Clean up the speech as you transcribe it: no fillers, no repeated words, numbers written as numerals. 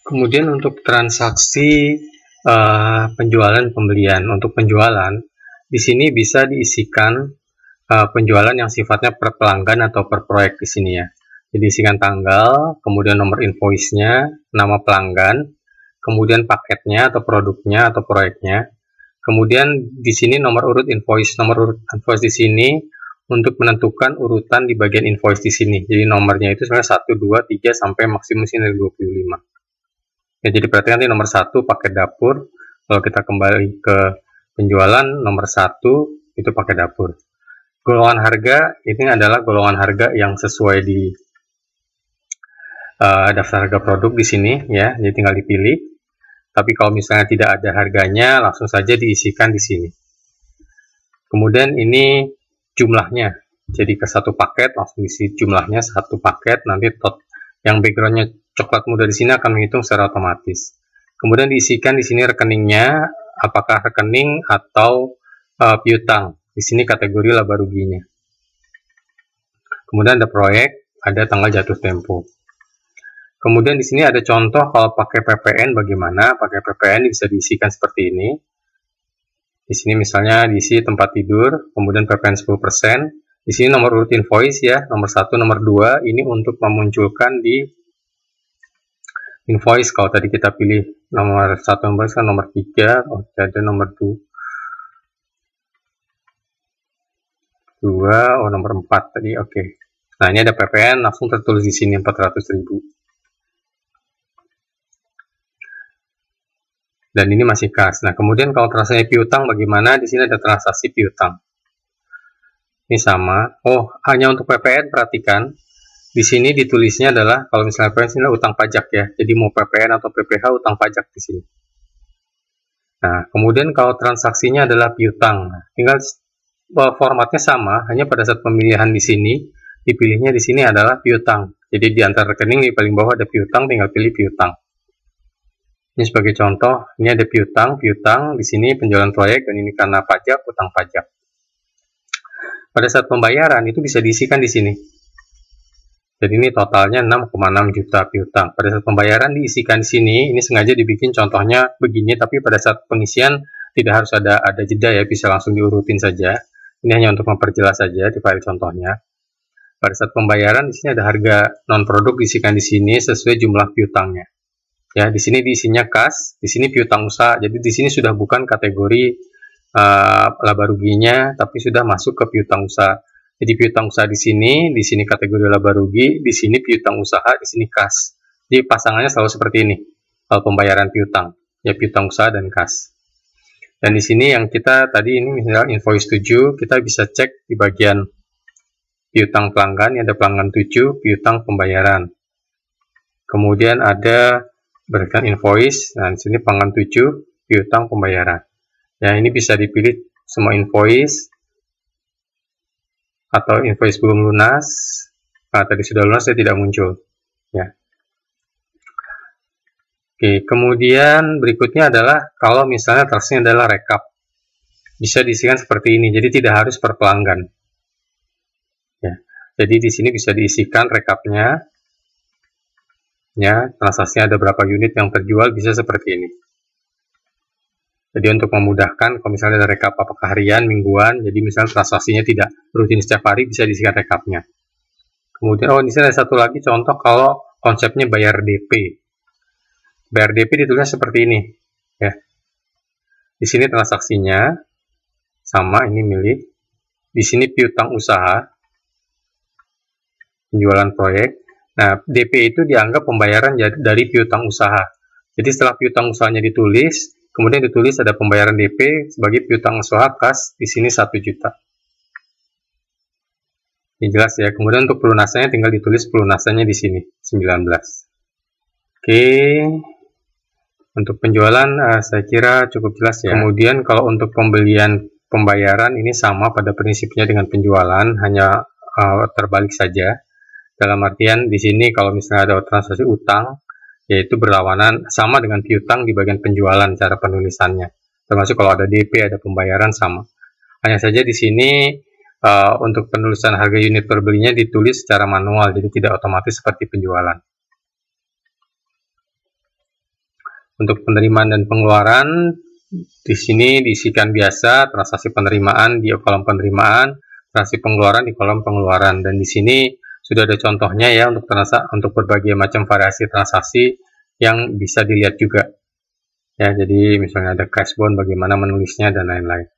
Kemudian untuk transaksi penjualan pembelian. Untuk penjualan, di sini bisa diisikan penjualan yang sifatnya per pelanggan atau per proyek di sini ya. Jadi isikan tanggal, kemudian nomor invoice-nya, nama pelanggan, kemudian paketnya atau produknya atau proyeknya. Kemudian di sini nomor urut invoice. Nomor urut invoice di sini untuk menentukan urutan di bagian invoice di sini. Jadi nomornya itu sebenarnya 1, 2, 3 sampai maksimum sini 25. Ya, jadi perhatikan nanti nomor 1 paket dapur. Kalau kita kembali ke penjualan, nomor 1 itu paket dapur. Golongan harga ini adalah golongan harga yang sesuai di daftar harga produk di sini ya. Jadi tinggal dipilih. Tapi kalau misalnya tidak ada harganya, langsung saja diisikan di sini. Kemudian ini jumlahnya. Jadi ke satu paket langsung isi jumlahnya satu paket. Nanti yang backgroundnya coklat muda di sini akan menghitung secara otomatis. Kemudian diisikan di sini rekeningnya, apakah rekening atau piutang. Di sini kategori laba ruginya. Kemudian ada proyek, ada tanggal jatuh tempo. Kemudian di sini ada contoh kalau pakai PPN bagaimana. Pakai PPN bisa diisikan seperti ini. Di sini misalnya diisi tempat tidur, kemudian PPN 10%. Di sini nomor urut invoice ya, nomor 1, nomor 2. Ini untuk memunculkan di invoice. Kalau tadi kita pilih nomor 1, nomor 3, ada nomor 2, nomor 4 tadi, oke. Nah, ini ada PPN, langsung tertulis di sini 400.000. Dan ini masih kas. Nah, kemudian kalau transaksi piutang bagaimana? Di sini ada transaksi piutang. Ini sama. Oh, hanya untuk PPN perhatikan. Di sini ditulisnya adalah kalau misalnya PPN ini utang pajak ya. Jadi mau PPN atau PPH utang pajak di sini. Nah, kemudian kalau transaksinya adalah piutang, tinggal formatnya sama, hanya pada saat pemilihan di sini dipilihnya di sini adalah piutang. Jadi di antara rekening di paling bawah ada piutang, tinggal pilih piutang. Ini sebagai contoh, ini ada piutang di sini penjualan proyek, dan ini karena pajak, utang pajak. Pada saat pembayaran itu bisa diisikan di sini. Jadi ini totalnya 6,6 juta piutang. Pada saat pembayaran diisikan di sini, ini sengaja dibikin contohnya begini, tapi pada saat pengisian tidak harus ada jeda ya, bisa langsung diurutin saja. Ini hanya untuk memperjelas saja di file contohnya. Pada saat pembayaran di sini ada harga non produk diisikan di sini sesuai jumlah piutangnya. Ya, di sini diisinya kas, di sini piutang usaha. Jadi di sini sudah bukan kategori laba ruginya, tapi sudah masuk ke piutang usaha. Jadi piutang usaha di sini kategori laba rugi, di sini piutang usaha, di sini kas. Jadi pasangannya selalu seperti ini. Kalau pembayaran piutang, ya piutang usaha dan kas. Dan di sini yang kita tadi ini misalnya invoice 7, kita bisa cek di bagian piutang pelanggan, ini ada pelanggan 7, piutang pembayaran. Kemudian ada berikan invoice, nah di sini pelanggan 7, piutang pembayaran. Ya, ini bisa dipilih semua invoice atau invoice belum lunas. Nah, tadi sudah lunas, saya tidak muncul. Ya. Oke, kemudian berikutnya adalah kalau misalnya transaksinya adalah rekap, bisa diisikan seperti ini. Jadi tidak harus per pelanggan. Ya, jadi di sini bisa diisikan rekapnya. Ya, transaksinya ada berapa unit yang terjual, bisa seperti ini. Jadi untuk memudahkan, kalau misalnya ada rekap apakah harian, mingguan, jadi misalnya transaksinya tidak rutin setiap hari, bisa diisikan rekapnya. Kemudian, di sini ada satu lagi contoh kalau konsepnya bayar DP. Bayar DP ditulisnya seperti ini. Ya. Di sini transaksinya sama, ini milik. Di sini piutang usaha, penjualan proyek. Nah, DP itu dianggap pembayaran dari piutang usaha. Jadi setelah piutang usahanya ditulis, kemudian ditulis ada pembayaran DP sebagai piutang usaha kas, di sini 1 juta. Ini jelas ya. Kemudian untuk pelunasannya tinggal ditulis pelunasannya di sini, 19. Oke. Untuk penjualan saya kira cukup jelas ya. Kemudian kalau untuk pembayaran ini sama pada prinsipnya dengan penjualan, hanya terbalik saja. Dalam artian di sini kalau misalnya ada transaksi utang, yaitu berlawanan sama dengan piutang di bagian penjualan cara penulisannya. Termasuk kalau ada DP, ada pembayaran sama. Hanya saja di sini untuk penulisan harga unit per belinya ditulis secara manual, jadi tidak otomatis seperti penjualan. Untuk penerimaan dan pengeluaran, di sini diisikan biasa transaksi penerimaan di kolom penerimaan, transaksi pengeluaran di kolom pengeluaran. Dan di sini sudah ada contohnya ya untuk berbagai macam variasi transaksi yang bisa dilihat juga. Ya, jadi misalnya ada cash bond, bagaimana menulisnya dan lain-lain.